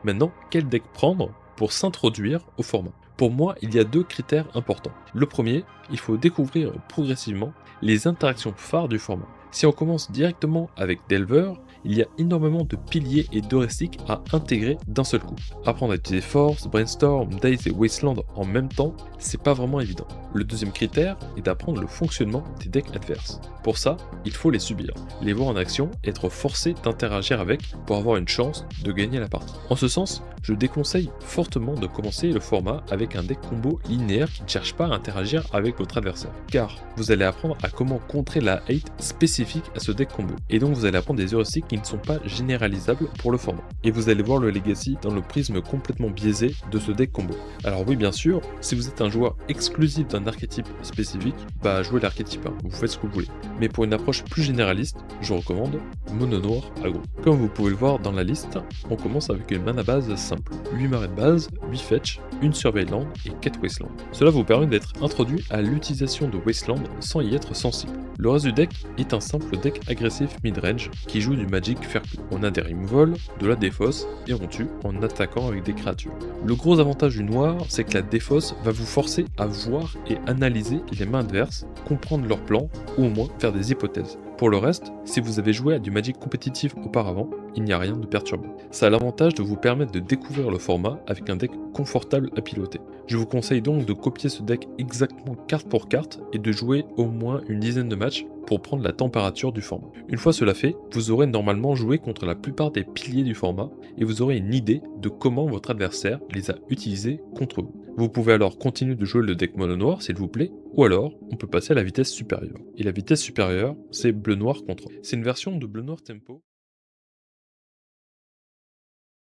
Maintenant, quel deck prendre pour s'introduire au format? Pour moi, il y a deux critères importants. Le premier, il faut découvrir progressivement les interactions phares du format. Si on commence directement avec Delver, il y a énormément de piliers et d'heuristiques à intégrer d'un seul coup. Apprendre à utiliser Force, Brainstorm, Daze et Wasteland en même temps, c'est pas vraiment évident. Le deuxième critère est d'apprendre le fonctionnement des decks adverses. Pour ça, il faut les subir, les voir en action et être forcé d'interagir avec pour avoir une chance de gagner la partie. En ce sens, je déconseille fortement de commencer le format avec un deck combo linéaire qui ne cherche pas à interagir avec votre adversaire, car vous allez apprendre à comment contrer la hate spécifique à ce deck combo, et donc vous allez apprendre des heuristiques qui ne sont pas généralisables pour le format, et vous allez voir le legacy dans le prisme complètement biaisé de ce deck combo. Alors oui, bien sûr, si vous êtes un joueur exclusif d'un archétype spécifique, bah jouez l'archétype 1, vous faites ce que vous voulez. Mais pour une approche plus généraliste, je recommande Mono Noir Aggro. Comme vous pouvez le voir dans la liste, on commence avec une mana base simple, 8 marées de base, 8 fetch, une Surveilland et 4 Wasteland. Cela vous permet d'être introduit à l'utilisation de Wasteland sans y être sensible. Le reste du deck est un simple deck agressif mid-range qui joue du Magic fair play. On a des removal, de la défausse et on tue en attaquant avec des créatures. Le gros avantage du noir, c'est que la défausse va vous forcer à voir et analyser les mains adverses, comprendre leurs plans ou au moins faire des hypothèses. Pour le reste, si vous avez joué à du Magic compétitif auparavant, il n'y a rien de perturbant. Ça a l'avantage de vous permettre de découvrir le format avec un deck confortable à piloter. Je vous conseille donc de copier ce deck exactement carte pour carte et de jouer au moins une dizaine de matchs pour prendre la température du format. Une fois cela fait, vous aurez normalement joué contre la plupart des piliers du format et vous aurez une idée de comment votre adversaire les a utilisés contre vous. Vous pouvez alors continuer de jouer le deck mono noir s'il vous plaît, ou alors on peut passer à la vitesse supérieure. Et la vitesse supérieure, c'est bleu noir contrôle. C'est une version de bleu noir tempo